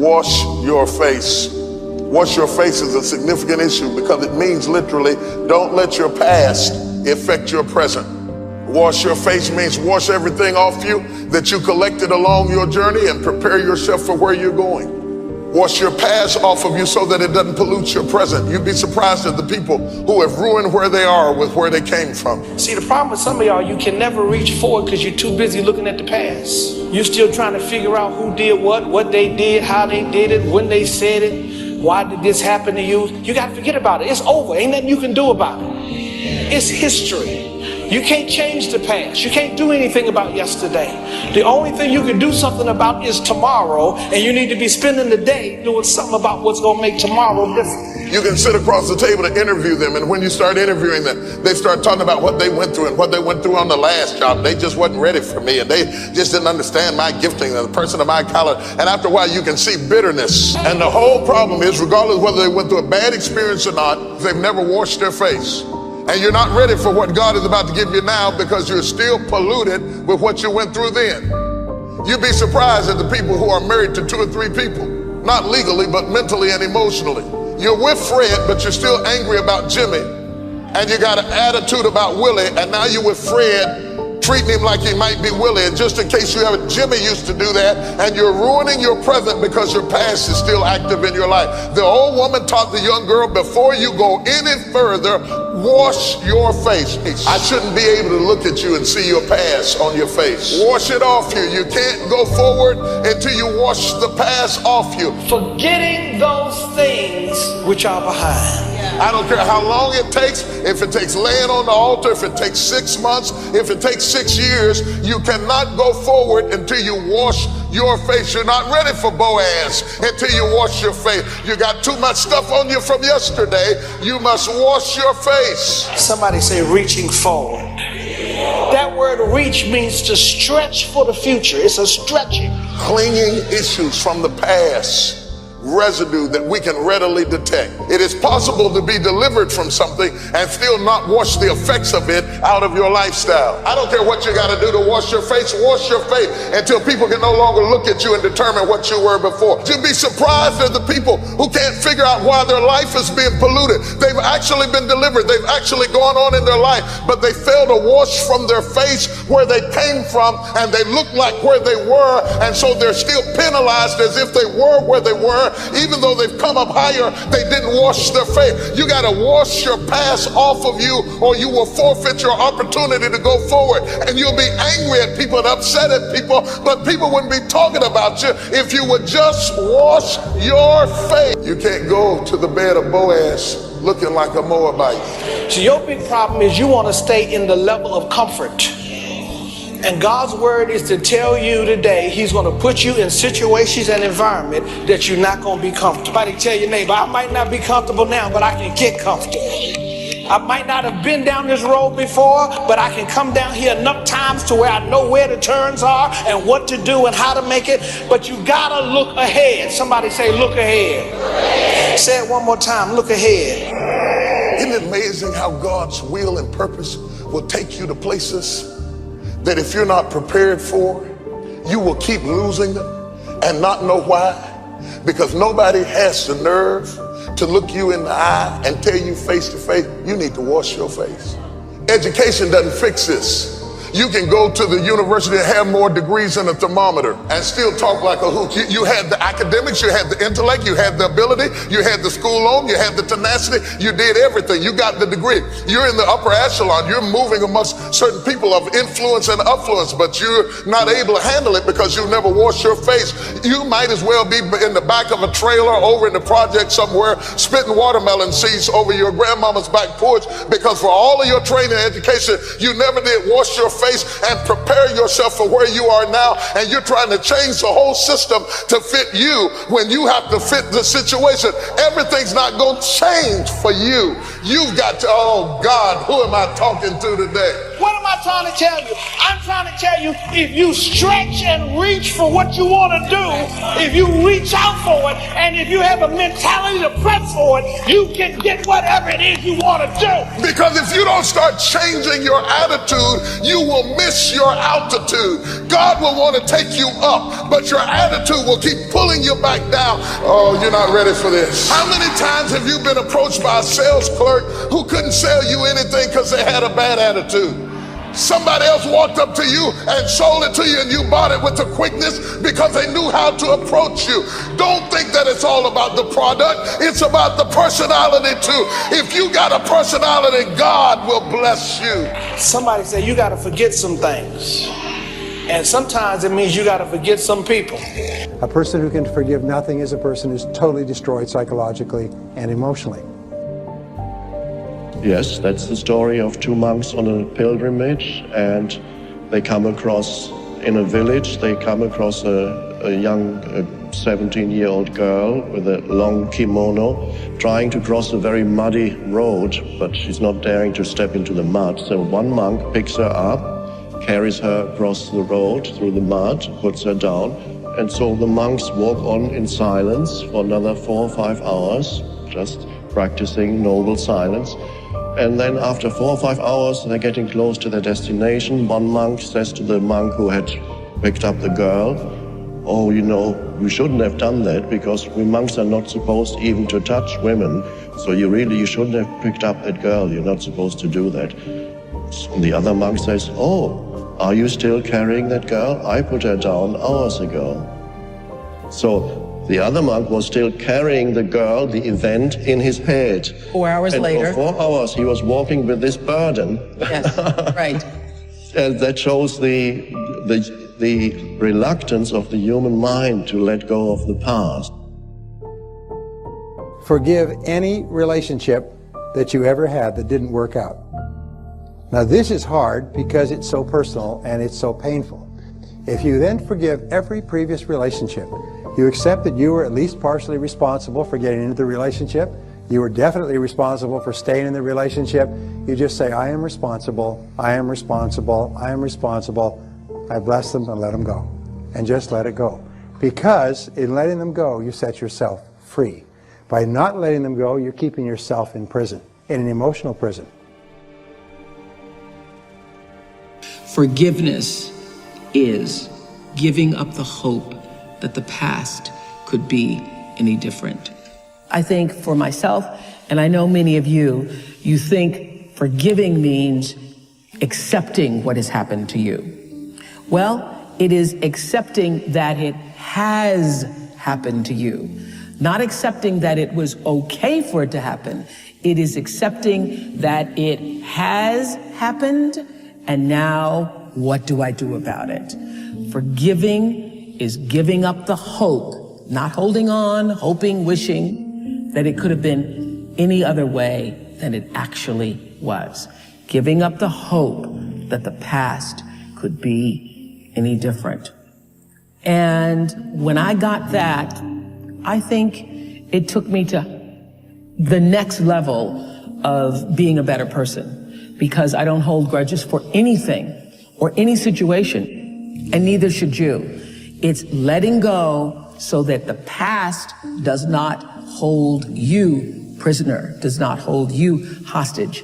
wash your face. Wash your face is a significant issue because it means literally, don't let your past affect your present. Wash your face means wash everything off you that you collected along your journey and prepare yourself for where you're going. Wash your past off of you so that it doesn't pollute your present. You'd be surprised at the people who have ruined where they are with where they came from. See, the problem with some of y'all, you can never reach forward because you're too busy looking at the past. You're still trying to figure out who did what they did, how they did it, when they said it, why did this happen to you. You got to forget about it. It's over. Ain't nothing you can do about it. It's history. You can't change the past. You can't do anything about yesterday. The only thing you can do something about is tomorrow, and you need to be spending the day doing something about what's going to make tomorrow different. You can sit across the table to interview them, and when you start interviewing them, they start talking about what they went through and what they went through on the last job. They just wasn't ready for me, and they just didn't understand my gifting and the person of my color. And after a while, you can see bitterness. And the whole problem is, regardless of whether they went through a bad experience or not, they've never washed their face. And you're not ready for what God is about to give you now because you're still polluted with what you went through then. You'd be surprised at the people who are married to 2 or 3 people, not legally, but mentally and emotionally. You're with Fred, but you're still angry about Jimmy. And you got an attitude about Willie, and now you're with Fred, treating him like he might be Willie. And just in case you haven't, Jimmy used to do that, and you're ruining your present because your past is still active in your life. The old woman taught the young girl, before you go any further, wash your face. I shouldn't be able to look at you and see your past on your face. Wash it off you. You can't go forward until you wash the past off you. Forgetting those things which are behind. I don't care how long it takes, if it takes laying on the altar, if it takes 6 months, if it takes 6 years, you cannot go forward until you wash your face. You're not ready for Boaz until you wash your face. You got too much stuff on you from yesterday. You must wash your face. Somebody say reaching forward. That word reach means to stretch for the future. It's a stretching. Clinging issues from the past, residue that we can readily detect. It is possible to be delivered from something and still not wash the effects of it out of your lifestyle. I don't care what you got to do to wash your face until people can no longer look at you and determine what you were before. You'd be surprised at the people who can't figure out why their life is being polluted. They've actually been delivered. They've actually gone on in their life, but they fail to wash from their face where they came from, and they look like where they were, and so they're still penalized as if they were where they were. Even though they've come up higher, they didn't wash their face. You got to wash your past off of you, or you will forfeit your opportunity to go forward. And you'll be angry at people and upset at people, but people wouldn't be talking about you if you would just wash your face. You can't go to the bed of Boaz looking like a Moabite. So your big problem is you want to stay in the level of comfort. And God's word is to tell you today, he's going to put you in situations and environment that you're not going to be comfortable. Somebody tell your neighbor, I might not be comfortable now, but I can get comfortable. I might not have been down this road before, but I can come down here enough times to where I know where the turns are and what to do and how to make it. But you got to look ahead. Somebody say, look ahead. Say it one more time, look ahead. Isn't it amazing how God's will and purpose will take you to places that if you're not prepared for, you will keep losing them and not know why? Because nobody has the nerve to look you in the eye and tell you face to face, you need to wash your face. Education doesn't fix this. You can go to the university and have more degrees than a thermometer and still talk like a hoot. You had the academics, you had the intellect, you had the ability, you had the school loan, you had the tenacity, you did everything. You got the degree. You're in the upper echelon. You're moving amongst certain people of influence and affluence, but you're not able to handle it because you never wash your face. You might as well be in the back of a trailer over in the project somewhere, spitting watermelon seeds over your grandmama's back porch, because for all of your training and education, you never did wash your face and prepare yourself for where you are now, and you're trying to change the whole system to fit you when you have to fit the situation. Everything's not going to change for you. You've got to, oh God, who am I talking to today? What am I trying to tell you? I'm trying to tell you, if you stretch and reach for what you want to do, if you reach out for it, and if you have a mentality to press for it, you can get whatever it is you want to do. Because if you don't start changing your attitude, you will miss your altitude. God will want to take you up, but your attitude will keep pulling you back down. Oh, you're not ready for this. How many times have you been approached by a sales clerk who couldn't sell you anything because they had a bad attitude? Somebody else walked up to you and sold it to you, and you bought it with the quickness because they knew how to approach you. Don't think that it's all about the product. It's about the personality too. If you got a personality, God will bless you. Somebody said you got to forget some things. And sometimes it means you got to forget some people. A person who can forgive nothing is a person who's totally destroyed psychologically and emotionally. Yes, that's the story of two monks on a pilgrimage, and they come across, in a village, they come across a young 17-year-old girl with a long kimono trying to cross a very muddy road, but she's not daring to step into the mud. So one monk picks her up, carries her across the road through the mud, puts her down, and so the monks walk on in silence for another 4 or 5 hours, just practicing noble silence. And then after 4 or 5 hours, they're getting close to their destination. One monk says to the monk who had picked up the girl, "Oh, you know, we shouldn't have done that because we monks are not supposed even to touch women. So you shouldn't have picked up that girl. You're not supposed to do that." So the other monk says, "Oh, are you still carrying that girl? I put her down hours ago." So the other monk was still carrying the girl, the event, in his head. 4 hours and later. For 4 hours, he was walking with this burden. Yes, right. And that shows the reluctance of the human mind to let go of the past. Forgive any relationship that you ever had that didn't work out. Now this is hard because it's so personal and it's so painful. If you then forgive every previous relationship, you accept that you were at least partially responsible for getting into the relationship. You were definitely responsible for staying in the relationship. You just say, I am responsible, I am responsible, I am responsible. I bless them and let them go. And just let it go. Because in letting them go, you set yourself free. By not letting them go, you're keeping yourself in prison, in an emotional prison. Forgiveness is giving up the hope that the past could be any different. I think for myself, and I know many of you, you think forgiving means accepting what has happened to you. Well, it is accepting that it has happened to you. Not accepting that it was okay for it to happen. It is accepting that it has happened, and now what do I do about it? Forgiving is giving up the hope, not holding on, hoping, wishing that it could have been any other way than it actually was. Giving up the hope that the past could be any different. And when I got that, I think it took me to the next level of being a better person, because I don't hold grudges for anything or any situation, and neither should you. It's letting go so that the past does not hold you prisoner, does not hold you hostage.